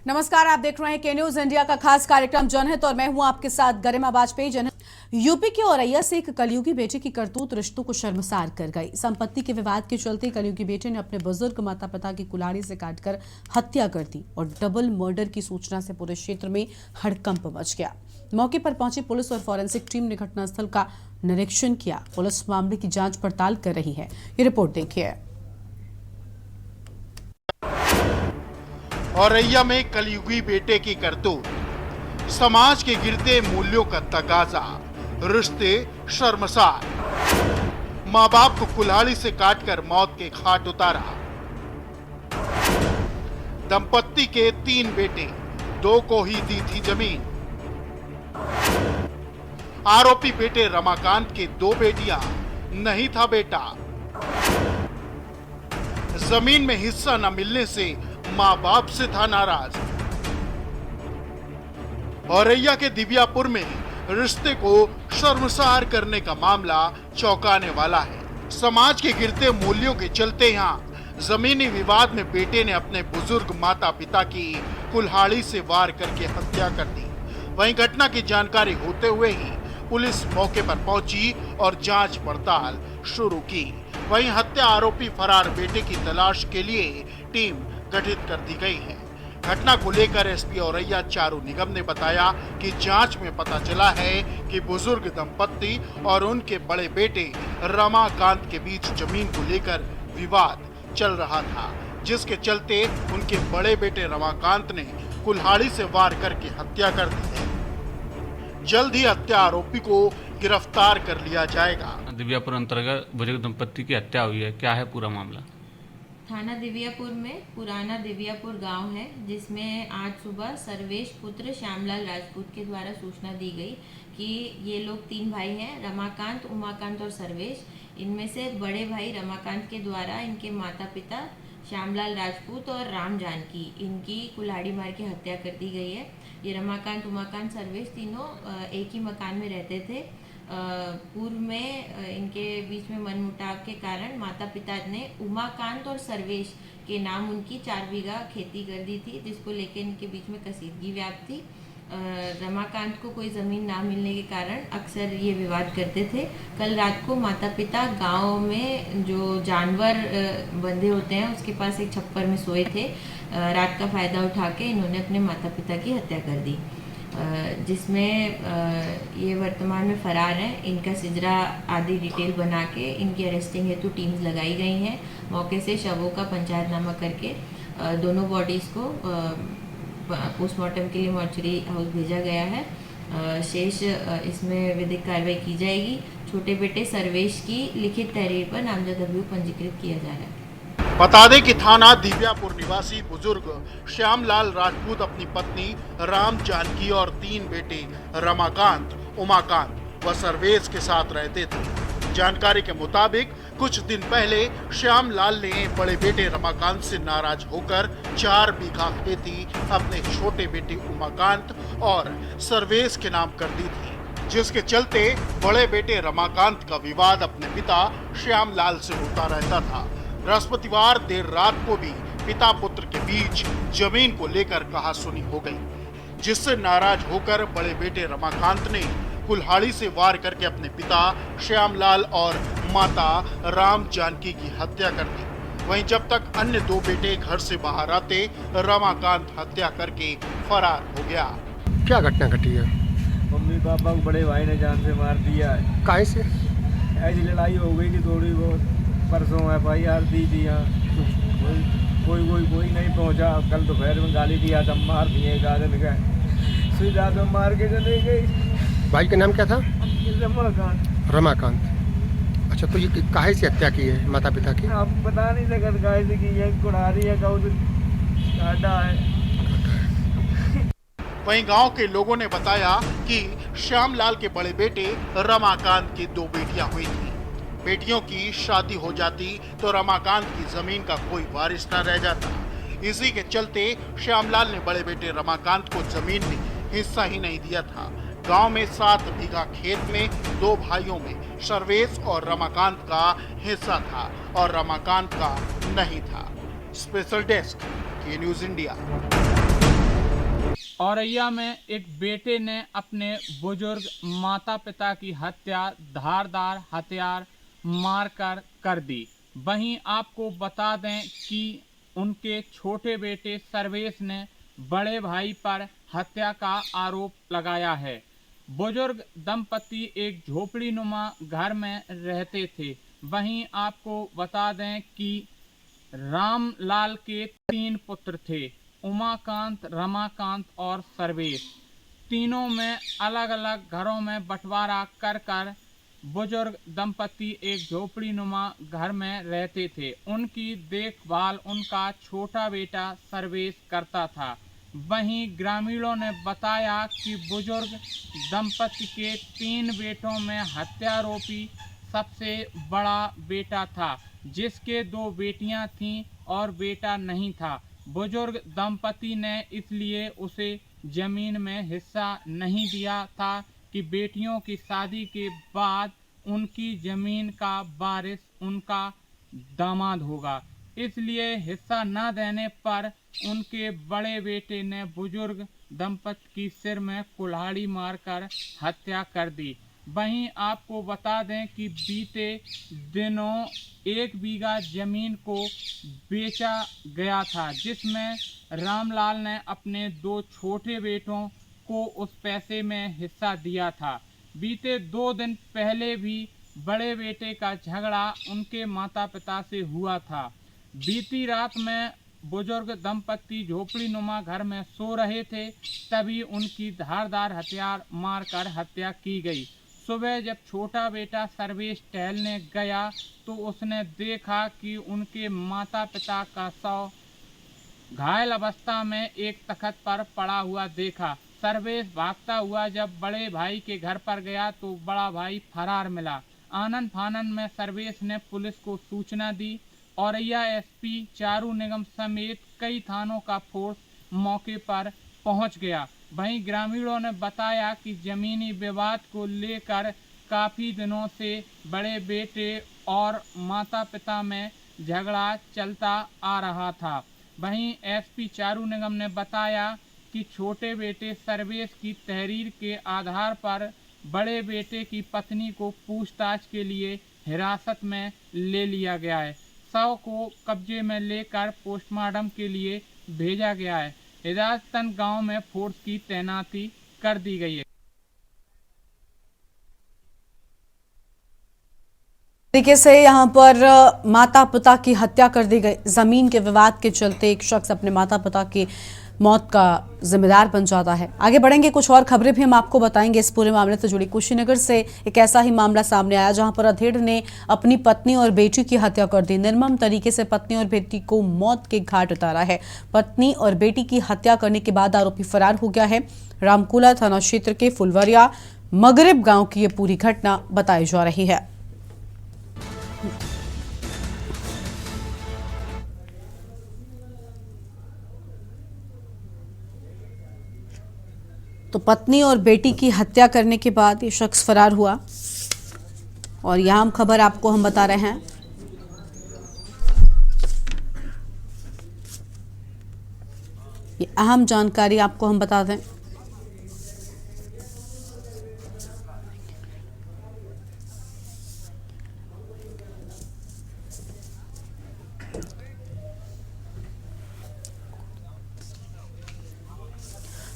नमस्कार, आप देख रहे हैं के न्यूज इंडिया का खास कार्यक्रम जनहित और मैं हूं आपके साथ गरिमा वाजपेयी। जनहित यूपी के औरैया से एक कलयुगी बेटे की करतूत रिश्तों को शर्मसार कर गई। संपत्ति के विवाद के चलते कलयुगी बेटे ने अपने बुजुर्ग माता पिता की कुल्हाड़ी से काटकर हत्या कर दी और डबल मर्डर की सूचना से पूरे क्षेत्र में हड़कंप मच गया। मौके पर पहुंची पुलिस और फॉरेंसिक टीम ने घटनास्थल का निरीक्षण किया। पुलिस मामले की जांच पड़ताल कर रही है। ये रिपोर्ट देखिए। औरैया में कलयुगी बेटे की करतूत, समाज के गिरते मूल्यों का तगाजा, रिश्ते शर्मसार, माँ बाप को कुल्हाड़ी से काटकर मौत के घाट उतारा। दंपत्ति के 3 बेटे, 2 को ही दी थी जमीन। आरोपी बेटे रमाकांत के 2 बेटियां, नहीं था बेटा। जमीन में हिस्सा न मिलने से माँ बाप से था नाराज। औरैया के दिव्यापुर में रिश्ते को शर्मसार करने का मामला चौंकाने वाला है। समाज के गिरते मूल्यों के चलते यहाँ जमीनी विवाद में बेटे ने अपने बुजुर्ग माता पिता की कुल्हाड़ी से वार करके हत्या कर दी। वहीं घटना की जानकारी होते हुए ही पुलिस मौके पर पहुंची और जांच पड़ताल शुरू की। वहीं हत्या आरोपी फरार बेटे की तलाश के लिए टीम गठित कर दी गई है। घटना को लेकर एसपी औरैया चारू निगम ने बताया कि जांच में पता चला है कि बुजुर्ग दंपत्ति और उनके बड़े बेटे रमाकांत के बीच जमीन को लेकर विवाद चल रहा था, जिसके चलते उनके बड़े बेटे रमाकांत ने कुल्हाड़ी से वार करके हत्या कर दी है। जल्द ही हत्या आरोपी को गिरफ्तार कर लिया जाएगा। दिव्यापुर अंतर्गत बुजुर्ग दंपत्ति की हत्या हुई है, क्या है पूरा मामला? थाना दिव्यापुर में पुराना दिव्यापुर गांव है, जिसमें आज सुबह सर्वेश पुत्र श्यामलाल राजपूत के द्वारा सूचना दी गई कि ये लोग 3 भाई हैं, रमाकांत, उमाकांत और सर्वेश। इनमें से बड़े भाई रमाकांत के द्वारा इनके माता पिता श्यामलाल राजपूत और राम जानकी इनकी कुल्हाड़ी मार के हत्या कर दी गई है। ये रमाकांत, उमाकांत, सर्वेश तीनों एक ही मकान में रहते थे। पूर्व में इनके बीच में मनमुटाव के कारण माता पिता ने उमाकांत और सर्वेश के नाम उनकी 4 बीघा खेती कर दी थी, जिसको लेकर इनके बीच में कसीदगी व्याप्त थी। रमाकांत को कोई ज़मीन ना मिलने के कारण अक्सर ये विवाद करते थे। कल रात को माता पिता गांव में जो जानवर बंधे होते हैं उसके पास एक छप्पर में सोए थे। रात का फ़ायदा उठा के इन्होंने अपने माता पिता की हत्या कर दी, जिसमें ये वर्तमान में फरार हैं। इनका सिजरा आदि डिटेल बना के इनकी अरेस्टिंग हेतु टीम्स लगाई गई हैं। मौके से शवों का पंचायतनामा करके दोनों बॉडीज़ को पोस्टमार्टम के लिए मॉर्चरी हाउस भेजा गया है। शेष इसमें विधिक कार्रवाई की जाएगी। छोटे बेटे सर्वेश की लिखित तहरीर पर नामजद अभियोग पंजीकृत किया जा रहा है। बता दें कि थाना दिव्यापुर निवासी बुजुर्ग श्यामलाल राजपूत अपनी पत्नी राम जानकी और 3 बेटे रमाकांत, उमाकांत व सर्वेश के साथ रहते थे। जानकारी के मुताबिक कुछ दिन पहले श्यामलाल ने बड़े बेटे रमाकांत से नाराज होकर 4 बीघा खेती अपने छोटे बेटे उमाकांत और सर्वेश के नाम कर दी थी, जिसके चलते बड़े बेटे रमाकांत का विवाद अपने पिता श्यामलाल से होता रहता था। बृहस्पतिवार देर रात को भी पिता पुत्र के बीच जमीन को लेकर कहासुनी हो गई, जिससे नाराज होकर बड़े बेटे रमाकांत ने कुल्हाड़ी से वार करके अपने पिता श्यामलाल और माता राम जानकी की हत्या कर दी। वहीं जब तक अन्य 2 बेटे घर से बाहर आते, रमाकांत हत्या करके फरार हो गया। क्या घटना घटी है? मम्मी पापा को बड़े भाई ने जान से मार दिया है। काहे से? ऐसी लड़ाई हो गई कि थोड़ी बहुत। परसों FIR दी थी यहाँ, कोई नहीं पहुँचा। कल दोपहर में गाली दिया था, मार दिए गार्डन गए, सीधा तो मार के चले गई। भाई का नाम क्या था? रमाकांत। रमाकांत। अच्छा, तो ये काहे से हत्या की है माता पिता की? आप बता नहीं सकते काहे से की है, कुड़ारी है, काटा है। वहीं गांव के लोगों ने बताया कि श्यामलाल के बड़े बेटे रमाकांत की 2 बेटियां हुई थी। बेटियों की शादी हो जाती तो रमाकांत की जमीन का कोई वारिस न रह जाता। इसी के चलते श्यामलाल ने बड़े बेटे रमाकांत को जमीन में हिस्सा ही नहीं दिया था। गांव में 7 बीघा खेत में 2 भाइयों में सर्वेश और रमाकांत का हिस्सा था और रमाकांत का नहीं था। स्पेशल डेस्क, के न्यूज इंडिया। औरैया में एक बेटे ने अपने बुजुर्ग माता पिता की हत्या धारदार हथियार मारकर कर दी। वहीं आपको बता दें कि उनके छोटे बेटे सर्वेश ने बड़े भाई पर हत्या का आरोप लगाया है। बुजुर्ग दंपति एक झोपड़ीनुमा घर में रहते थे। वहीं आपको बता दें कि रामलाल के 3 पुत्र थे, उमाकांत, रमाकांत और सर्वेश। तीनों में अलग अलग घरों में बंटवारा कर कर बुजुर्ग दंपति एक झोपड़ीनुमा घर में रहते थे। उनकी देखभाल उनका छोटा बेटा सर्वेश करता था। वहीं ग्रामीणों ने बताया कि बुजुर्ग दंपति के 3 बेटों में हत्यारोपी सबसे बड़ा बेटा था, जिसके 2 बेटियां थीं और बेटा नहीं था। बुजुर्ग दंपति ने इसलिए उसे जमीन में हिस्सा नहीं दिया था कि बेटियों की शादी के बाद उनकी जमीन का वारिस उनका दामाद होगा। इसलिए हिस्सा न देने पर उनके बड़े बेटे ने बुजुर्ग दंपति की सिर में कुल्हाड़ी मारकर हत्या कर दी। वहीं आपको बता दें कि बीते दिनों 1 बीघा जमीन को बेचा गया था, जिसमें रामलाल ने अपने 2 छोटे बेटों को उस पैसे में हिस्सा दिया था। बीते 2 दिन पहले भी बड़े बेटे का झगड़ा उनके माता पिता से हुआ था। बीती रात में बुजुर्ग दंपति झोपड़ीनुमा घर में सो रहे थे, तभी उनकी धारदार हथियार मारकर हत्या की गई। सुबह जब छोटा बेटा सर्वेश टहलने गया तो उसने देखा कि उनके माता पिता का शव घायल अवस्था में एक तख्त पर पड़ा हुआ देखा। सर्वेश भागता हुआ जब बड़े भाई के घर पर गया तो बड़ा भाई फरार मिला। आनन फानन में सर्वेश ने पुलिस को सूचना दी। औरैया एसपी चारू निगम समेत कई थानों का फोर्स मौके पर पहुंच गया। वहीं ग्रामीणों ने बताया कि जमीनी विवाद को लेकर काफ़ी दिनों से बड़े बेटे और माता पिता में झगड़ा चलता आ रहा था। वहीं एसपी चारू निगम ने बताया कि छोटे बेटे सर्वेश की तहरीर के आधार पर बड़े बेटे की पत्नी को पूछताछ के लिए हिरासत में ले लिया गया है। शव को कब्जे में लेकर पोस्टमार्टम के लिए भेजा गया है। हिदायतन गांव में फोर्स की तैनाती कर दी गई है। तरीके से यहां पर माता पिता की हत्या कर दी गई। जमीन के विवाद के चलते एक शख्स अपने माता पिता की मौत का जिम्मेदार बन जाता है। आगे बढ़ेंगे, कुछ और खबरें भी हम आपको बताएंगे इस पूरे मामले से जुड़ी। कुशीनगर से एक ऐसा ही मामला सामने आया जहां पर अधेड़ ने अपनी पत्नी और बेटी की हत्या कर दी। निर्मम तरीके से पत्नी और बेटी को मौत के घाट उतारा है। पत्नी और बेटी की हत्या करने के बाद आरोपी फरार हो गया है। रामकुला थाना क्षेत्र के फुलवरिया मगरिब गांव की यह पूरी घटना बताई जा रही है। तो पत्नी और बेटी की हत्या करने के बाद ये शख्स फरार हुआ और यह अहम खबर आपको हम बता रहे हैं। ये अहम जानकारी आपको हम बता दें।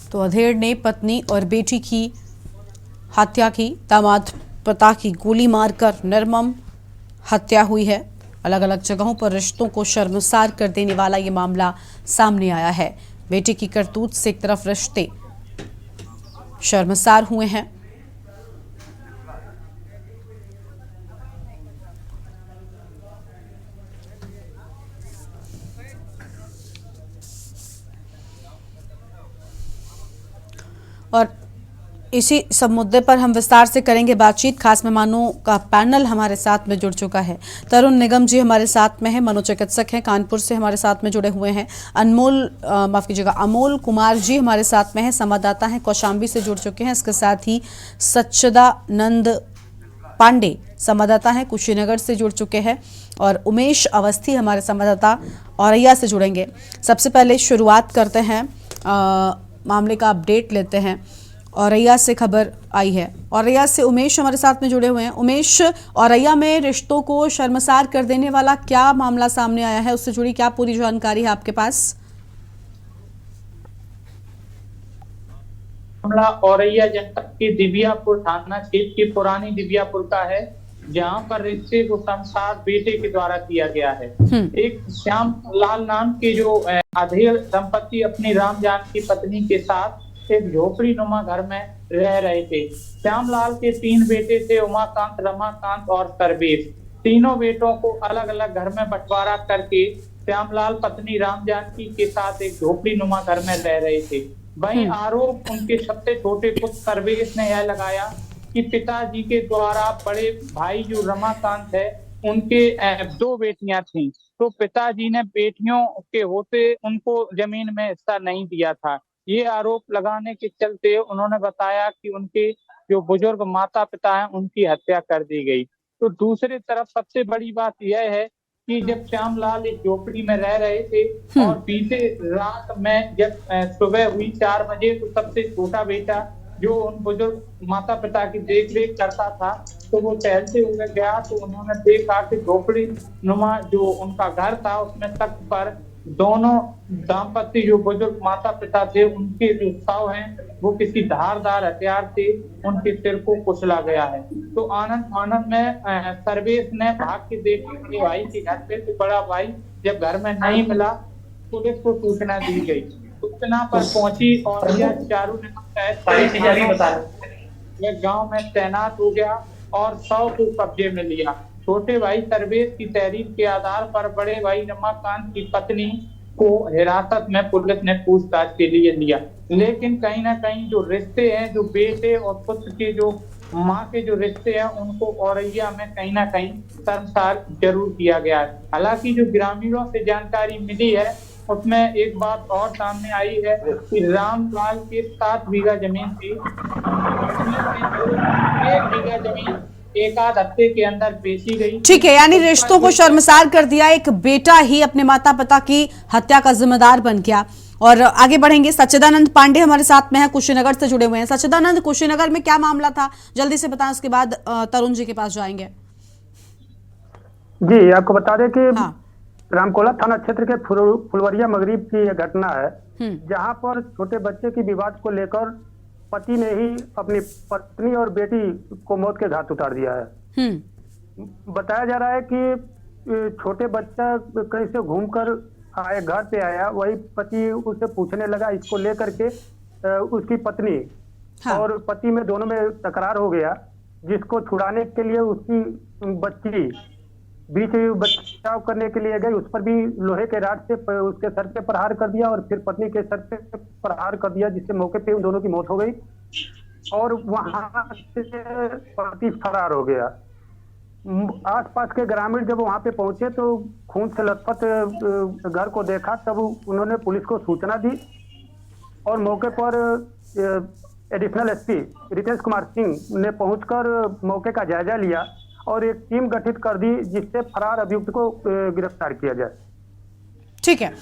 तो अधेड़ ने पत्नी और बेटी की हत्या की। दामाद पिता की गोली मारकर निर्मम हत्या हुई है। अलग अलग जगहों पर रिश्तों को शर्मसार कर देने वाला ये मामला सामने आया है। बेटी की करतूत से एक तरफ रिश्ते शर्मसार हुए हैं, और इसी सब मुद्दे पर हम विस्तार से करेंगे बातचीत। खास मेहमानों का पैनल हमारे साथ में जुड़ चुका है। तरुण निगम जी हमारे साथ में है, मनोचिकित्सक हैं, कानपुर से हमारे साथ में जुड़े हुए हैं। अमोल कुमार जी हमारे साथ में हैं, संवाददाता हैं, कौशाम्बी से जुड़ चुके हैं। इसके साथ ही सच्चिदानंद पांडे संवाददाता हैं, कुशीनगर से जुड़ चुके हैं, और उमेश अवस्थी हमारे संवाददाता औरैया से जुड़ेंगे। सबसे पहले शुरुआत करते हैं मामले का अपडेट लेते हैं। औरैया से खबर आई है, औरैया से उमेश हमारे साथ में जुड़े हुए हैं। उमेश, औरैया में रिश्तों को शर्मसार कर देने वाला क्या मामला सामने आया है, उससे जुड़ी क्या पूरी जानकारी है आपके पास? मामला औरैया जनपद के दिव्यापुर थाना क्षेत्र की पुरानी दिव्यापुर का है, जहां पर रिश्ते को शर्मसार बेटे के द्वारा किया गया है। एक श्याम लाल नाम के जो अधेड़ दंपति अपनी राम जानकी पत्नी के साथ एक झोपड़ी नुमा घर में रह रहे थे। श्याम लाल के 3 बेटे थे, उमाकांत, रमाकांत और सर्वेश। तीनों बेटों को अलग अलग घर में बंटवारा करके श्यामलाल पत्नी राम जानकी के साथ एक झोपड़ी नुमा घर में रह रहे थे। वहीं आरोप उनके सबसे छोटे पुत्र सर्वेश ने यह लगाया कि पिताजी के द्वारा बड़े भाई जो रमाकांत है, उनके 2 बेटियां थीं, तो पिताजी ने बेटियों के होते उनको जमीन में हिस्सा नहीं दिया था। ये आरोप लगाने के चलते उन्होंने बताया कि उनके जो बुजुर्ग माता पिता हैं, उनकी हत्या कर दी गई। तो दूसरी तरफ सबसे बड़ी बात यह है कि जब श्यामलाल इस झोपड़ी में रह रहे थे और बीते रात में जब सुबह हुई 4 बजे, तो सबसे छोटा बेटा जो उन बुजुर्ग माता पिता की देखरेख करता था, तो वो टहलते हुए गया तो उन्होंने देखा कि झोपड़ी नुमा जो उनका घर था उसमें तख्त पर दोनों दाम्पत्य जो बुजुर्ग माता पिता थे, उनके जो शव हैं वो किसी धारदार हथियार से उनके सिर को कुचला गया है। तो आनंद में सर्वेश ने भाग के देखा अपने भाई के घर पे, तो बड़ा भाई जब घर में नहीं मिला, पुलिस को सूचना दी गई। सूचना पर पहुंची और यह चारों ने गांव में तैनात हो गया और शव को कब्जे में लिया। छोटे भाई सर्वेश की तहरीर के आधार पर बड़े भाई रमाकांत की पत्नी को हिरासत में पुलिस ने पूछताछ के लिए लिया, लेकिन कहीं ना कहीं जो रिश्ते हैं, जो बेटे और पुत्र के जो माँ के जो रिश्ते हैं, उनको औरैया में कहीं ना कहीं शर्मसार जरूर किया गया है। हालांकि जो ग्रामीणों से जानकारी मिली है उसमें एक बात और सामने आई है कि रामलाल के 7 बीघा जमीन थी, 1 बीघा जमीन एक आध हफ्ते के अंदर बेची गई। ठीक है, यानी रिश्तों को शर्मसार कर दिया, एक बेटा ही अपने माता पिता की हत्या का जिम्मेदार बन गया। और आगे बढ़ेंगे, सच्चिदानंद पांडे हमारे साथ में है, कुशीनगर से जुड़े हुए हैं। सच्चिदानंद, कुशीनगर में क्या मामला था, जल्दी से बताएं, उसके बाद तरुण जी के पास जाएंगे। जी, आपको बता दें कि रामकोला थाना क्षेत्र के फुलवरिया मगरिब की यह घटना है, जहां पर छोटे बच्चे की विवाद को लेकर पति ने ही अपनी पत्नी और बेटी को मौत के घाट उतार दिया है। बताया जा रहा है कि छोटे बच्चा कहीं से घूमकर आए, घर पे आया, वही पति उसे पूछने लगा इसको लेकर के उसकी पत्नी और पति में दोनों में तकरार हो गया, जिसको छुड़ाने के लिए उसकी बच्ची बीच बचाव करने के लिए गई, उस पर भी लोहे के राड से उसके सर पे प्रहार कर दिया और फिर पत्नी के सर पे प्रहार कर दिया, जिससे मौके पे उन दोनों की मौत हो गई और वहां से पति फरार हो गया। आसपास के ग्रामीण जब वहां पे पहुंचे तो खून से लथपथ घर को देखा, तब उन्होंने पुलिस को सूचना दी और मौके पर एडिशनल एसपी रितेश कुमार सिंह ने पहुंचकर मौके का जायजा लिया और एक टीम गठित कर दी, जिससे फरार अभियुक्त को गिरफ्तार किया जाए। ठीक है,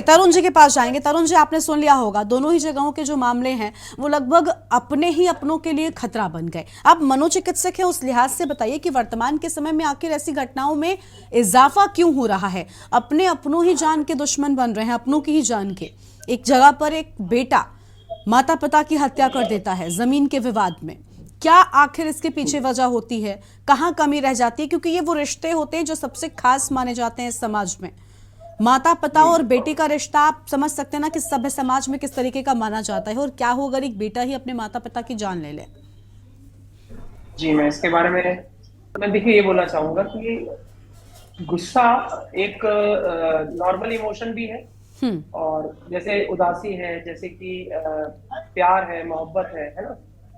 तरुण जी के पास जाएंगे। तरुण जी, आपने सुन लिया होगा, दोनों ही जगहों के जो मामले हैं वो लगभग अपने ही अपनों के लिए खतरा बन गए। आप मनोचिकित्सक हैं, उस लिहाज से बताइए कि वर्तमान के समय में आखिर ऐसी घटनाओं में इजाफा क्यों हो रहा है? अपने अपनों ही जान के दुश्मन बन रहे हैं, अपनों की ही जान के। एक जगह पर एक बेटा माता पिता की हत्या कर देता है जमीन के विवाद में। क्या आखिर इसके पीछे वजह होती है, कहाँ कमी रह जाती है? क्योंकि ये वो रिश्ते होते हैं जो सबसे खास माने जाते हैं इस समाज में। माता पिता और बेटे का रिश्ता आप समझ सकते हैं ना कि सभ्य समाज में किस तरीके का माना जाता है, और क्या हो अगर एक बेटा ही अपने माता पिता की जान ले ले? जी, मैं इसके बारे में देखिए ये बोलना चाहूंगा कि गुस्सा एक नॉर्मल इमोशन भी है, और जैसे उदासी है, जैसे कि प्यार है, मोहब्बत है ना,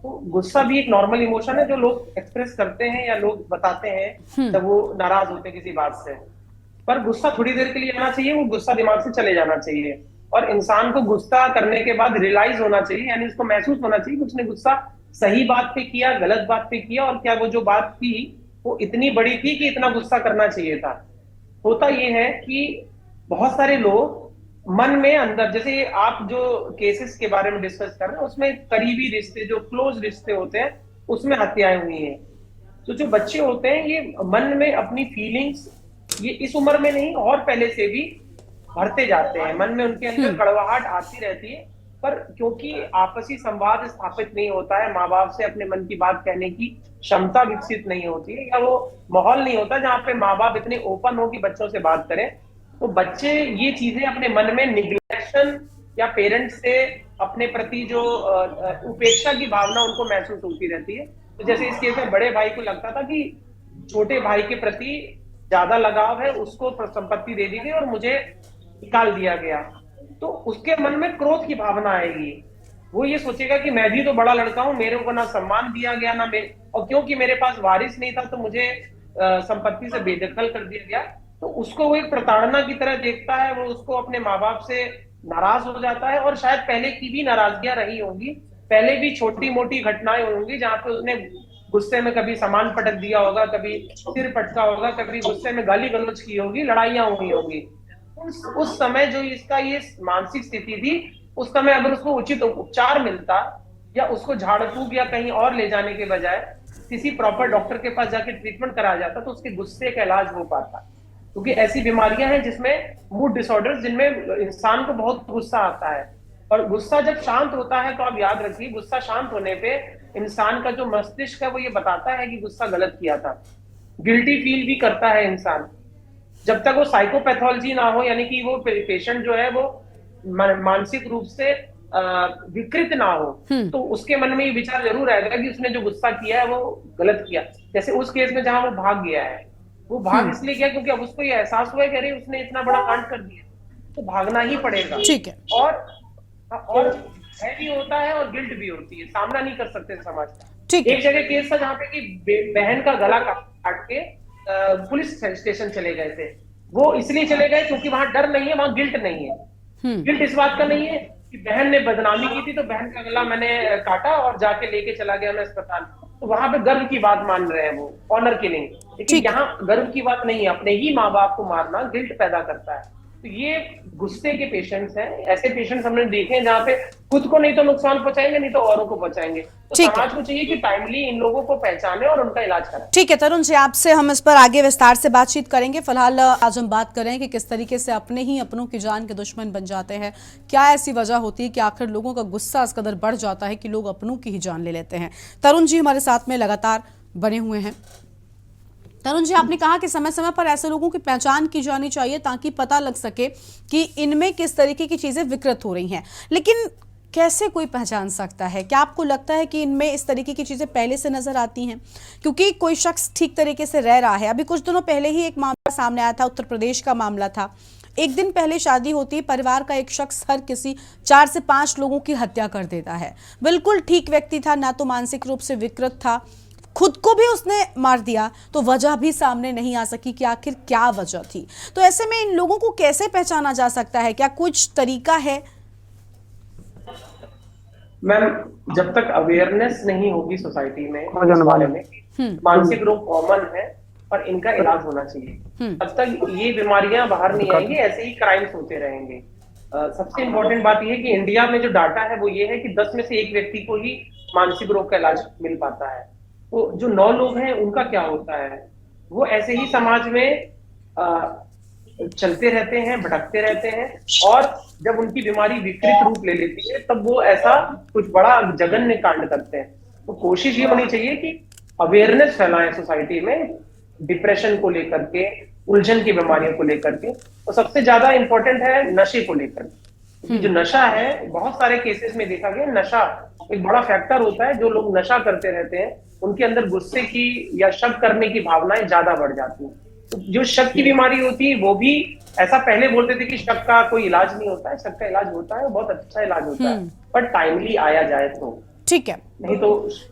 तो गुस्सा भी एक नॉर्मल इमोशन है जो लोग एक्सप्रेस करते हैं या लोग बताते हैं जब वो नाराज होते हैं किसी बात से। पर गुस्सा थोड़ी देर के लिए आना चाहिए, वो गुस्सा दिमाग से चले जाना चाहिए, और इंसान को गुस्सा करने के बाद रियलाइज होना चाहिए, यानी उसको महसूस होना चाहिए कि उसने गुस्सा सही बात पे किया, गलत बात पे किया, और क्या वो जो बात थी वो इतनी बड़ी थी कि इतना गुस्सा करना चाहिए था। होता ये है कि बहुत सारे लोग मन में अंदर, जैसे आप जो केसेस के बारे में डिस्कस कर रहे हैं उसमें करीबी रिश्ते, जो क्लोज रिश्ते होते हैं उसमें हत्याएं हुई हैं। तो जो बच्चे होते हैं ये मन में अपनी फीलिंग्स, ये इस उम्र में नहीं और पहले से भी भरते जाते हैं। मन में उनके अंदर कड़वाहट आती रहती है, पर क्योंकि आपसी संवाद स्थापित नहीं होता है, माँ बाप से अपने मन की बात कहने की क्षमता विकसित नहीं होती है, या वो माहौल नहीं होता जहाँ पे माँ बाप इतने ओपन हो कि बच्चों से बात करें, तो बच्चे ये चीजें अपने मन में निग्लेक्शन या पेरेंट्स से अपने प्रति जो उपेक्षा की भावना उनको महसूस होती रहती है। तो जैसे इस केस में बड़े भाई को लगता था कि छोटे भाई के प्रति ज्यादा लगाव है, उसको संपत्ति दे दी गई और मुझे निकाल दिया गया, तो उसके मन में क्रोध की भावना आएगी। वो ये सोचेगा कि मैं भी तो बड़ा लड़का हूं, मेरे को ना सम्मान दिया गया ना और क्योंकि मेरे पास वारिस नहीं था तो मुझे संपत्ति से बेदखल कर दिया गया। तो उसको वो एक प्रताड़ना की तरह देखता है, वो उसको अपने माँ बाप से नाराज हो जाता है, और शायद पहले की भी नाराजगियां रही होंगी, पहले भी छोटी मोटी घटनाएं होंगी जहां पे उसने गुस्से में कभी सामान पटक दिया होगा, कभी सिर पटका होगा, कभी गुस्से में गाली गलौज की होगी, लड़ाइयां हुई होगी। उस समय जो इसका ये मानसिक स्थिति थी, उस समय अगर उसको उचित उपचार मिलता या उसको झाड़ फूक या कहीं और ले जाने के बजाय किसी प्रॉपर डॉक्टर के पास जाके ट्रीटमेंट कराया जाता तो उसके गुस्से का इलाज हो पाता। क्योंकि ऐसी बीमारियां हैं जिसमें मूड डिसऑर्डर्स, जिनमें इंसान को बहुत गुस्सा आता है, और गुस्सा जब शांत होता है तो आप याद रखिए, गुस्सा शांत होने पे इंसान का जो मस्तिष्क है वो ये बताता है कि गुस्सा गलत किया था। गिल्टी फील भी करता है इंसान, जब तक वो साइकोपैथोलॉजी ना हो, यानी कि वो पेशेंट जो है वो मानसिक रूप से विकृत ना हो, तो उसके मन में ये विचार जरूर आएगा कि उसने जो गुस्सा किया है वो गलत किया। जैसे उस केस में जहां वो भाग गया है, वो भाग इसलिए गया क्योंकि अब उसको ये एहसास हुआ है कि अरे उसने इतना बड़ा कांड कर दिया, तो भागना ही पड़ेगा। ठीक है। और भय भी होता है और गिल्ट भी होती है, सामना नहीं कर सकते समाज का। ठीक है। एक जगह केस था जहाँ पे कि बहन का गला काट के पुलिस स्टेशन चले गए थे। वो इसलिए चले गए क्योंकि वहां डर नहीं है, वहां गिल्ट नहीं है। गिल्ट इस बात का नहीं है कि बहन ने बदनामी की थी तो बहन का गला मैंने काटा और जाके लेके चला गया मैं अस्पताल, तो वहां पे गर्व की बात मान रहे हैं, वो ऑनर किलिंग। लेकिन यहाँ गर्व की बात नहीं है, अपने ही माँ बाप को मारना गिल्ट पैदा करता है। तो ये गुस्से के पेशेंट्स हैं, ऐसे पेशेंट्स हमने देखे हैं जहाँ पे खुद को नहीं तो नुकसान पहुंचाएंगे, नहीं तो औरों को पहुंचाएंगे। तो समाज को चाहिए कि टाइमली इन लोगों को पहचाने और उनका इलाज करें। ठीक है तरुण जी, आपसे हम इस पर आगे विस्तार से बातचीत करेंगे। फिलहाल आज हम बात करें कि किस तरीके से अपने ही अपनों की जान के दुश्मन बन जाते हैं, क्या ऐसी वजह होती है कि आखिर लोगों का गुस्सा इस कदर बढ़ जाता है कि लोग अपनों की ही जान ले लेते हैं। तरुण जी हमारे साथ में लगातार बने हुए हैं। तरुण जी, आपने कहा कि समय समय पर ऐसे लोगों की पहचान की जानी चाहिए ताकि पता लग सके कि इनमें किस तरीके की चीजें विकृत हो रही हैं, लेकिन कैसे कोई पहचान सकता है? क्या आपको लगता है कि इनमें इस तरीके की चीजें पहले से नजर आती हैं? क्योंकि कोई शख्स ठीक तरीके से रह रहा है। अभी कुछ दिनों पहले ही एक मामला सामने आया था, उत्तर प्रदेश का मामला था। एक दिन पहले शादी होती है, परिवार का एक शख्स हर किसी 4 से 5 लोगों की हत्या कर देता है। बिल्कुल ठीक व्यक्ति था, ना तो मानसिक रूप से विकृत था, खुद को भी उसने मार दिया, तो वजह भी सामने नहीं आ सकी कि आखिर क्या वजह थी। तो ऐसे में इन लोगों को कैसे पहचाना जा सकता है? क्या कुछ तरीका है? मैम, जब तक अवेयरनेस नहीं होगी सोसाइटी में इस बारे में, मानसिक रोग कॉमन है और इनका इलाज होना चाहिए, तब तक ये बीमारियां बाहर नहीं आएंगी, ऐसे ही क्राइम्स होते रहेंगे। सबसे इम्पोर्टेंट बात यह है कि इंडिया में जो डाटा है वो ये है कि 10 में से 1 व्यक्ति को ही मानसिक रोग का इलाज मिल पाता है। तो जो 9 लोग हैं उनका क्या होता है, वो ऐसे ही समाज में चलते रहते हैं, भटकते रहते हैं, और जब उनकी बीमारी विकृत रूप ले लेती है तब वो ऐसा कुछ बड़ा जघन्य कांड करते हैं। तो कोशिश ये होनी चाहिए कि अवेयरनेस फैलाएं सोसाइटी में, डिप्रेशन को लेकर के, उलझन की बीमारियों को लेकर के, और सबसे ज्यादा इंपॉर्टेंट है नशे को लेकर। क्योंकि जो नशा है, बहुत सारे केसेस में देखा गया, नशा एक बड़ा फैक्टर होता है। जो लोग नशा करते रहते हैं उनके अंदर गुस्से की या शक करने की भावनाएं ज्यादा बढ़ जाती हैं। तो जो शक की बीमारी होती है वो भी, ऐसा पहले बोलते थे कि शक का कोई इलाज नहीं होता है, शक का इलाज होता है, बहुत अच्छा इलाज होता है, पर टाइमली आया जाए तो ठीक है, नहीं तो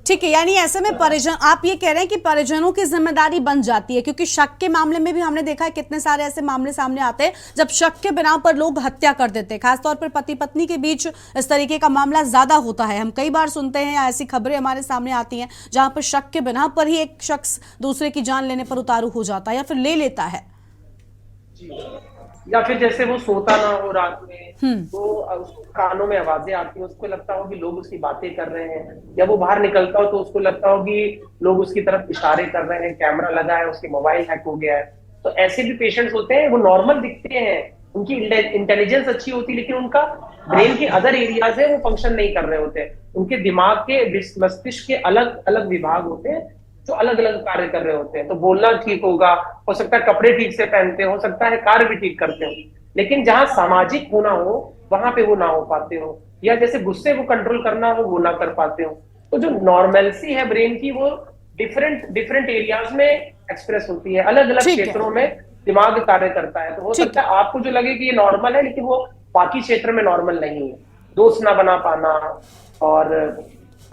ठीक है। यानी ऐसे में परिजन, आप ये कह रहे हैं कि परिजनों की जिम्मेदारी बन जाती है, क्योंकि शक के मामले में भी हमने देखा है कितने सारे ऐसे मामले सामने आते हैं जब शक के बिना पर लोग हत्या कर देते हैं। खासतौर पर पति पत्नी के बीच इस तरीके का मामला ज्यादा होता है। हम कई बार सुनते हैं या ऐसी खबरें हमारे सामने आती हैं जहां पर शक के बिना पर ही एक शख्स दूसरे की जान लेने पर उतारू हो जाता है या फिर ले लेता है। या फिर जैसे वो सोता ना हो रात में, तो उसको कानों में आवाजें आती हैं, उसको लगता हो कि लोग उसकी बातें कर रहे हैं, या वो बाहर निकलता हो तो उसको लगता हो कि लोग उसकी तरफ इशारे कर रहे हैं, कैमरा लगा है, उसके मोबाइल हैक हो गया है। तो ऐसे भी पेशेंट्स होते हैं, वो नॉर्मल दिखते हैं, उनकी इंटेलिजेंस अच्छी होती है, लेकिन उनका ब्रेन के अदर एरियाज है वो फंक्शन नहीं कर रहे होते। उनके दिमाग के मस्तिष्क के अलग अलग विभाग होते हैं जो अलग अलग कार्य कर रहे होते हैं। तो बोलना ठीक होगा, हो सकता है कपड़े ठीक से पहनते हो सकता है कार्य भी ठीक करते हो, लेकिन जहां सामाजिक होना हो वहां पे वो ना हो पाते हो, या जैसे गुस्से को कंट्रोल करना हो वो ना कर पाते हो। तो जो नॉर्मलसी है ब्रेन की, वो डिफरेंट एरियाज में एक्सप्रेस होती है, अलग अलग क्षेत्रों में दिमाग कार्य करता है। तो हो सकता है आपको जो लगे कि ये नॉर्मल है, लेकिन वो बाकी क्षेत्र में नॉर्मल नहीं है। दोस्त ना बना पाना और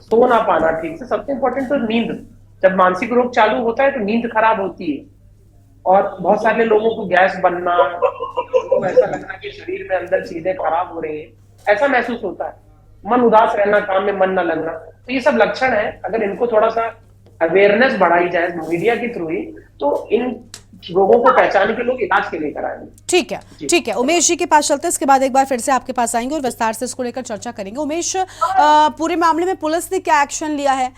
सो ना पाना ठीक से, सबसे इंपॉर्टेंट तो नींद। जब मानसिक रोग चालू होता है तो नींद खराब होती है, और बहुत सारे लोगों को गैस बनना, तो ऐसा लगना कि शरीर में अंदर चीजें खराब हो रही है, ऐसा महसूस होता है। मन उदास रहना, काम में मन न लगना, तो ये सब लक्षण है। अगर इनको थोड़ा सा अवेयरनेस बढ़ाई जाए मीडिया के थ्रू ही, तो इन रोगों को पहचान के लोग इलाज के लिए कराएंगे। ठीक है, ठीक है। उमेश जी के पास चलते हैं, इसके बाद एक बार फिर से आपके पास आएंगे और विस्तार से इसको लेकर चर्चा करेंगे। उमेश, पूरे मामले में पुलिस ने क्या एक्शन लिया है?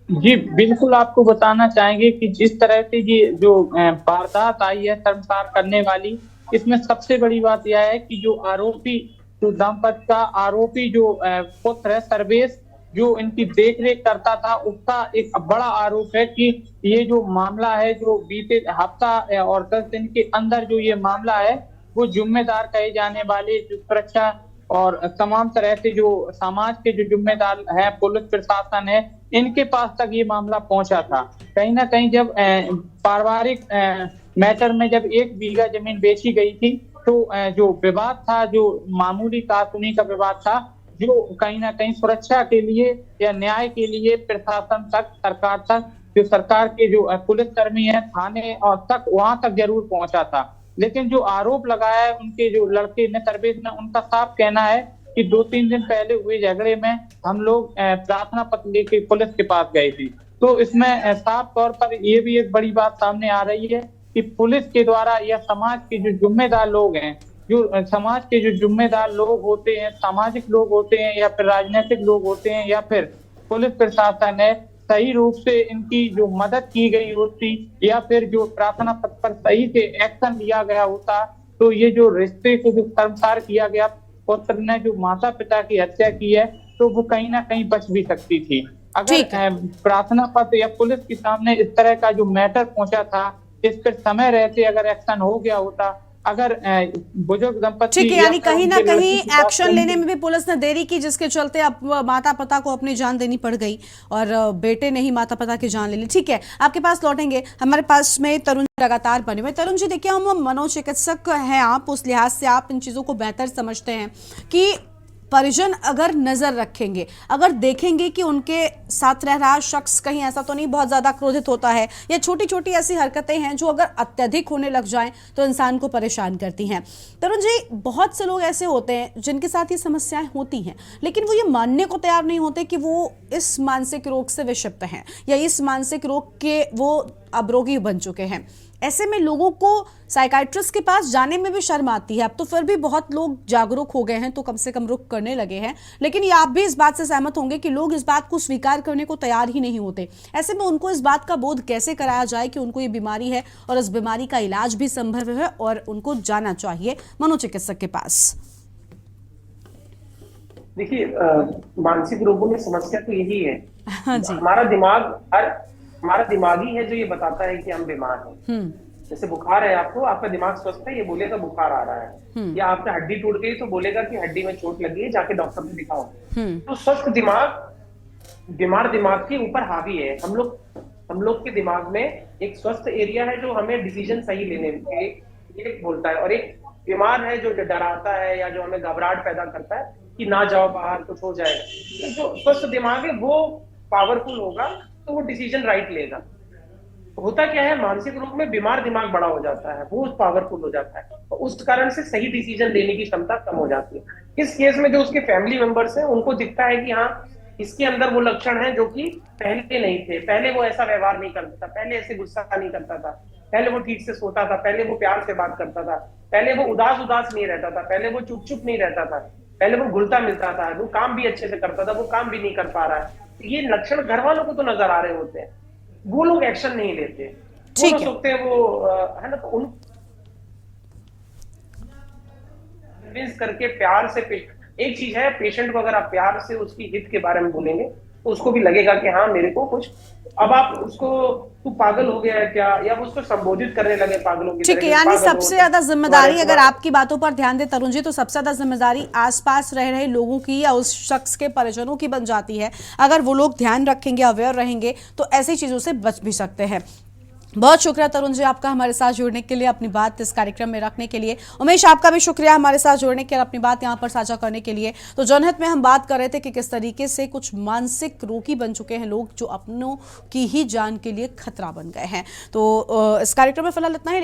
जी बिल्कुल, आपको बताना चाहेंगे कि जिस तरह से ये जो वारदात आई है शर्मसार करने वाली, इसमें सबसे बड़ी बात यह है कि जो आरोपी, जो दंपति का आरोपी जो पुत्र है सर्वेश, जो इनकी देखरेख करता था, उसका एक बड़ा आरोप है कि ये जो मामला है, जो बीते हफ्ता और 10 दिन के अंदर जो ये मामला है, वो जिम्मेदार कहे जाने वाले जो सुरक्षा और तमाम तरह से जो समाज के जो जिम्मेदार है, पुलिस प्रशासन है, इनके पास तक ये मामला पहुंचा था। कहीं ना कहीं जब पारिवारिक मैटर में जब 1 बीघा जमीन बेची गई थी, तो जो विवाद था, जो मामूली कानूनी का विवाद था, जो कहीं ना कहीं सुरक्षा के लिए या न्याय के लिए प्रशासन तक, सरकार तक, जो सरकार के जो पुलिसकर्मी है थाने और तक, वहां तक जरूर पहुंचा था। लेकिन जो आरोप लगाया है उनके जो लड़के ने, सर्वेश ने, उनका साफ कहना है कि 2-3 दिन पहले हुए झगड़े में हम लोग प्रार्थना पत्र लेके पुलिस के पास गए थे। तो इसमें साफ तौर पर ये भी एक बड़ी बात सामने आ रही है कि पुलिस के द्वारा या समाज के जो जिम्मेदार लोग हैं, जो समाज के जो जिम्मेदार लोग होते हैं, सामाजिक लोग होते हैं, या फिर राजनीतिक लोग होते हैं, या फिर पुलिस प्रशासन है, सही रूप से इनकी जो मदद की गई होती, या फिर जो प्रार्थना पत्र पर सही से एक्शन लिया गया होता, तो ये जो रिश्ते को जो शर्मसार किया गया, पुत्र ने जो माता पिता की हत्या की है, तो वो कहीं ना कहीं बच भी सकती थी। अगर प्रार्थना पत्र या पुलिस के सामने इस तरह का जो मैटर पहुंचा था, इस पर समय रहते अगर एक्शन हो गया होता, अगर बुजुर्ग दंपति, ठीक है, यानी कहीं ना कहीं एक्शन लेने में भी पुलिस ने देरी की, जिसके चलते अब माता पिता को अपनी जान देनी पड़ गई और बेटे ने ही माता पिता की जान ले ली। ठीक है, आपके पास लौटेंगे। हमारे पास में तरुण लगातार बने हुए। तरुण जी, देखिए, हम मनोचिकित्सक हैं आप, उस लिहाज से आप इन चीज़ों को बेहतर समझते हैं कि परिजन अगर नजर रखेंगे, अगर देखेंगे कि उनके साथ रह रहा शख्स कहीं ऐसा तो नहीं बहुत ज्यादा क्रोधित होता है, या छोटी छोटी ऐसी हरकतें हैं जो अगर अत्यधिक होने लग जाएं तो इंसान को परेशान करती हैं। तरुण जी, बहुत से लोग ऐसे होते हैं जिनके साथ ये समस्याएं होती हैं, लेकिन वो ये मानने को तैयार नहीं होते कि वो इस मानसिक रोग से विषिप्त हैं या इस मानसिक रोग के वो अब रोगी बन चुके हैं। ऐसे में लोगों को साइकाइट्रिस्ट के पास जाने में भी शर्म आती है। अब तो फिर भी बहुत लोग जागरूक हो गए हैं, तो कम से कम रुख करने लगे हैं, लेकिन ये आप भी इस बात से सहमत होंगे कि लोग इस बात को स्वीकार करने को तैयार ही नहीं होते। ऐसे में उनको इस बात का बोध कैसे कराया जाए कि उनको ये बीमारी है और इस बीमारी का इलाज भी संभव है और उनको जाना चाहिए मनोचिकित्सक के पास? देखिए, मानसिक रोगों में समस्या तो यही है, जी। हमारा दिमाग ही है जो ये बताता है कि हम बीमार हैं। जैसे बुखार है, आपका दिमाग स्वस्थ है, ये बोलेगा बुखार आ रहा है, या आपका हड्डी टूट गई तो बोलेगा कि हड्डी में चोट लगी है, जाके डॉक्टर से दिखाओ। तो स्वस्थ दिमाग बीमार दिमाग के ऊपर हावी है। हम लोग के दिमाग में एक स्वस्थ एरिया है जो हमें डिसीजन सही लेने के लिए बोलता है, और एक बीमार है जो डराता है या जो हमें घबराहट पैदा करता है कि ना जाओ बाहर, कुछ हो जाएगा। तो जो स्वस्थ दिमाग है वो पावरफुल होगा, तो वो डिसीजन राइट लेगा। होता क्या है, मानसिक रोग में बीमार दिमाग बड़ा हो जाता है, वो पावरफुल हो जाता है, तो उस कारण से सही डिसीजन लेने की क्षमता कम हो जाती है। इस केस में जो उसके फैमिली मेंबर्स हैं, उनको दिखता है कि हाँ, इसके अंदर वो लक्षण हैं जो कि पहले नहीं थे। पहले वो ऐसा व्यवहार नहीं करता था, पहले ऐसे गुस्सा नहीं करता था, पहले वो ठीक से सोता था, पहले वो प्यार से बात करता था, पहले वो उदास नहीं रहता था, पहले वो चुप नहीं रहता था, पहले वो घुलता मिलता था, वो काम भी अच्छे से करता था, वो काम भी नहीं कर पा रहा है। ये लक्षण घर वालों को तो नजर आ रहे होते हैं, वो लोग एक्शन नहीं लेते, वो तो सोचते हैं वो है ना, तो उन कन्विंस करके प्यार से एक चीज है, पेशेंट को अगर आप प्यार से उसकी हित के बारे में बोलेंगे तो उसको भी लगेगा कि हाँ मेरे को कुछ, अब आप उसको तू पागल हो गया है क्या, या वो उसको संबोधित करने लगे पागलों की तरह। ठीक है, यानी सबसे ज्यादा जिम्मेदारी, अगर आपकी बातों पर ध्यान दे तरुण जी, तो सबसे ज्यादा जिम्मेदारी आसपास रह रहे लोगों की या उस शख्स के परिजनों की बन जाती है। अगर वो लोग ध्यान रखेंगे, अवेयर रहेंगे, तो ऐसी चीजों से बच भी सकते हैं। बहुत शुक्रिया तरुण जी आपका हमारे साथ जुड़ने के लिए, अपनी बात इस कार्यक्रम में रखने के लिए। उमेश आपका भी शुक्रिया हमारे साथ जुड़ने के लिए, अपनी बात यहाँ पर साझा करने के लिए। तो जनहित में हम बात कर रहे थे कि किस तरीके से कुछ मानसिक रोगी बन चुके हैं लोग, जो अपनों की ही जान के लिए खतरा बन गए हैं। तो इस कार्यक्रम में फिलहाल इतना ही।